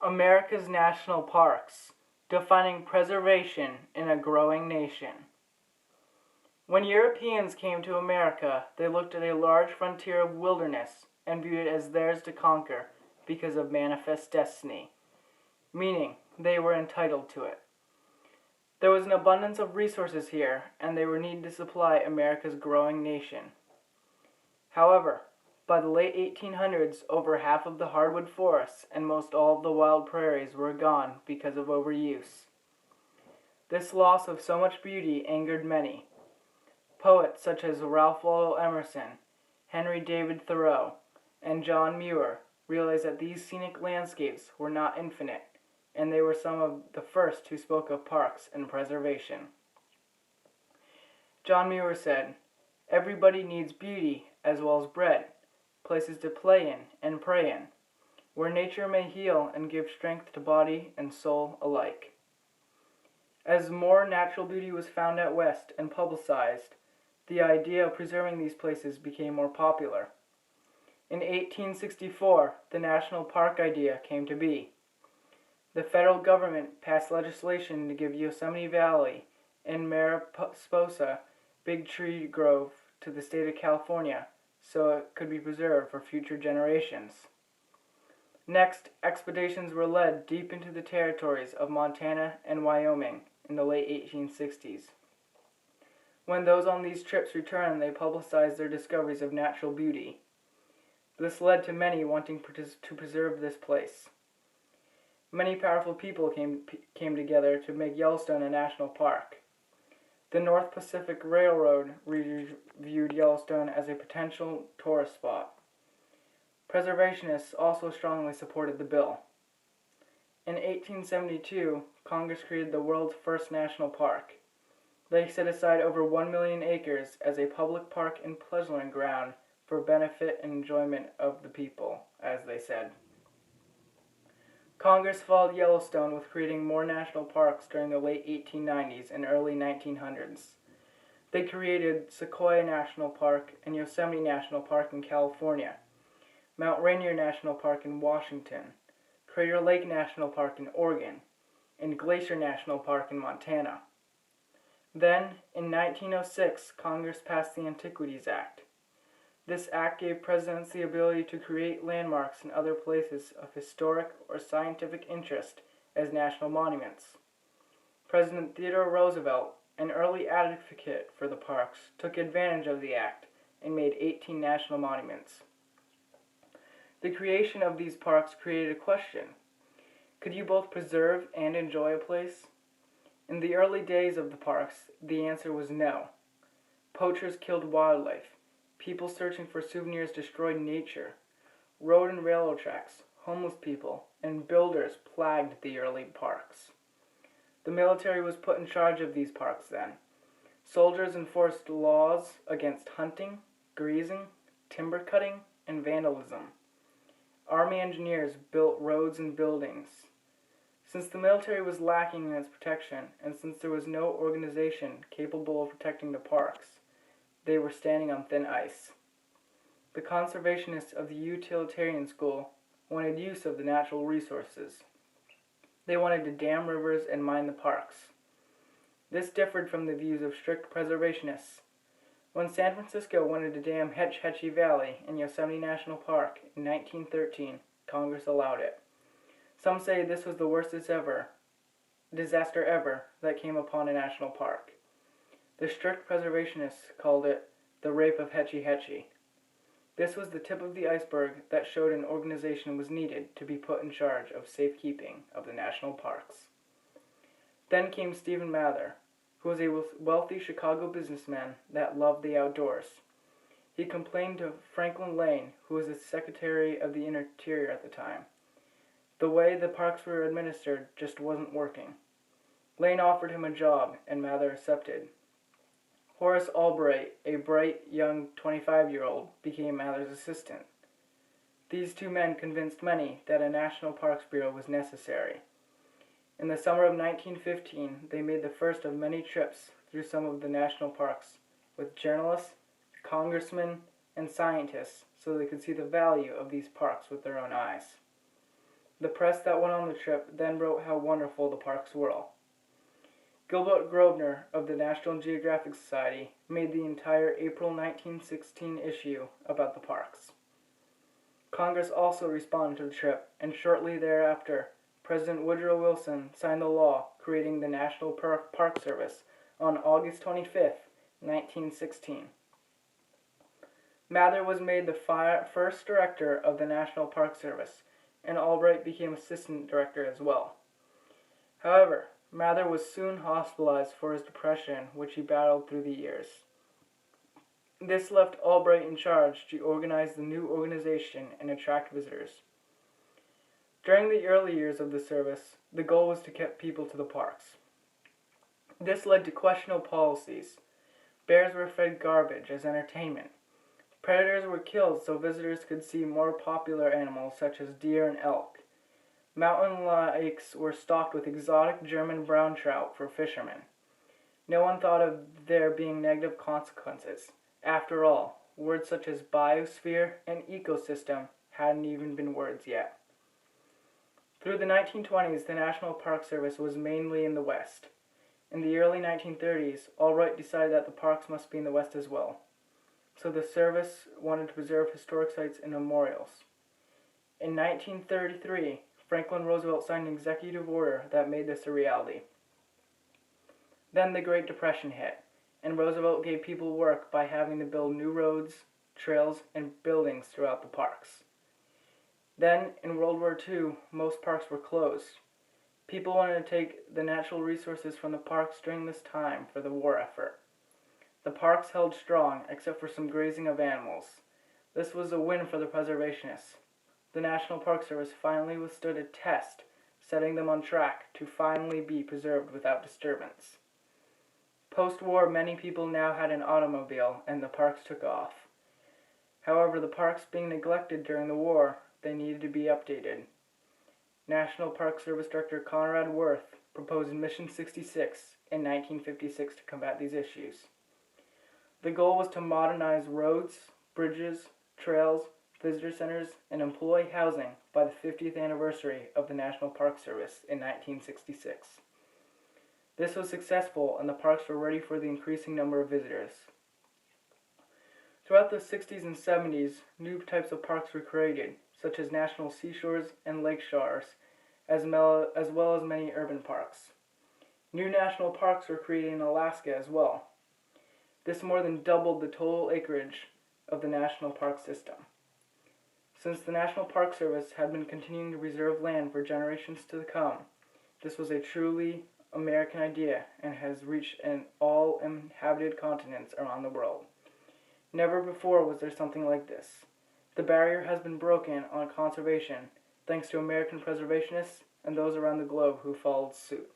America's national parks, defining preservation in a growing nation. When Europeans came to America, they looked at a large frontier of wilderness and viewed it as theirs to conquer because of manifest destiny, meaning they were entitled to it. There was an abundance of resources here, and they were needed to supply America's growing nation. However, by the late 1800s, over half of the hardwood forests and most all of the wild prairies were gone because of overuse. This loss of so much beauty angered many. Poets such as Ralph Waldo Emerson, Henry David Thoreau, and John Muir realized that these scenic landscapes were not infinite, and they were some of the first who spoke of parks and preservation. John Muir said, "Everybody needs beauty as well as bread, places to play in and pray in, where nature may heal and give strength to body and soul alike." As more natural beauty was found out west and publicized, the idea of preserving these places became more popular. In 1864, the national park idea came to be. The federal government passed legislation to give Yosemite Valley and Mariposa Big Tree Grove to the state of California so it could be preserved for future generations. Next, expeditions were led deep into the territories of Montana and Wyoming in the late 1860s. When those on these trips returned, they publicized their discoveries of natural beauty. This led to many wanting to preserve this place. Many powerful people came together to make Yellowstone a national park. The North Pacific Railroad viewed Yellowstone as a potential tourist spot. Preservationists also strongly supported the bill. In 1872, Congress created the world's first national park. They set aside over 1 million acres as a public park and pleasuring ground for benefit and enjoyment of the people, as they said. Congress followed Yellowstone with creating more national parks during the late 1890s and early 1900s. They created Sequoia National Park and Yosemite National Park in California, Mount Rainier National Park in Washington, Crater Lake National Park in Oregon, and Glacier National Park in Montana. Then, in 1906, Congress passed the Antiquities Act. This act gave presidents the ability to create landmarks in other places of historic or scientific interest as national monuments. President Theodore Roosevelt, an early advocate for the parks, took advantage of the act and made 18 national monuments. The creation of these parks created a question. Could you both preserve and enjoy a place? In the early days of the parks, the answer was no. Poachers killed wildlife. People searching for souvenirs destroyed nature. Road and railroad tracks, homeless people, and builders plagued the early parks. The military was put in charge of these parks then. Soldiers enforced laws against hunting, grazing, timber cutting, and vandalism. Army engineers built roads and buildings. Since the military was lacking in its protection, and since there was no organization capable of protecting the parks, they were standing on thin ice. The conservationists of the utilitarian school wanted use of the natural resources. They wanted to dam rivers and mine the parks. This differed from the views of strict preservationists. When San Francisco wanted to dam Hetch Hetchy Valley in Yosemite National Park in 1913, Congress allowed it. Some say this was the worst disaster ever that came upon a national park. The strict preservationists called it the rape of Hetchy Hetchy. This was the tip of the iceberg that showed an organization was needed to be put in charge of safekeeping of the national parks. Then came Stephen Mather, who was a wealthy Chicago businessman that loved the outdoors. He complained to Franklin Lane, who was the Secretary of the Interior at the time. The way the parks were administered just wasn't working. Lane offered him a job, and Mather accepted. Horace Albright, a bright young 25-year-old, became Mather's assistant. These two men convinced many that a National Parks Bureau was necessary. In the summer of 1915, they made the first of many trips through some of the national parks with journalists, congressmen, and scientists so they could see the value of these parks with their own eyes. The press that went on the trip then wrote how wonderful the parks were all. Gilbert Grosvenor of the National Geographic Society made the entire April 1916 issue about the parks. Congress also responded to the trip, and shortly thereafter, President Woodrow Wilson signed the law creating the National Park Service on August 25, 1916. Mather was made the first director of the National Park Service, and Albright became assistant director as well. However, Mather was soon hospitalized for his depression, which he battled through the years. This left Albright in charge to organize the new organization and attract visitors. During the early years of the service, the goal was to get people to the parks. This led to questionable policies. Bears were fed garbage as entertainment. Predators were killed so visitors could see more popular animals such as deer and elk. Mountain lakes were stocked with exotic German brown trout for fishermen. No one thought of there being negative consequences. After all, words such as biosphere and ecosystem hadn't even been words yet. Through the 1920s, the National Park Service was mainly in the West. In the early 1930s, Albright decided that the parks must be in the West as well. So the service wanted to preserve historic sites and memorials. In 1933, Franklin Roosevelt signed an executive order that made this a reality. Then the Great Depression hit, and Roosevelt gave people work by having to build new roads, trails, and buildings throughout the parks. Then, in World War II, most parks were closed. People wanted to take the natural resources from the parks during this time for the war effort. The parks held strong, except for some grazing of animals. This was a win for the preservationists. The National Park Service finally withstood a test, setting them on track to finally be preserved without disturbance. Post-war, many people now had an automobile, and the parks took off. However, the parks being neglected during the war, they needed to be updated. National Park Service Director Conrad Worth proposed Mission 66 in 1956 to combat these issues. The goal was to modernize roads, bridges, trails, visitor centers, and employee housing by the 50th anniversary of the National Park Service in 1966. This was successful, and the parks were ready for the increasing number of visitors. Throughout the 60s and 70s, new types of parks were created, such as national seashores and lake shores, as well as many urban parks. New national parks were created in Alaska as well. This more than doubled the total acreage of the national park system. Since the National Park Service had been continuing to reserve land for generations to come, this was a truly American idea and has reached all inhabited continents around the world. Never before was there something like this. The barrier has been broken on conservation thanks to American preservationists and those around the globe who followed suit.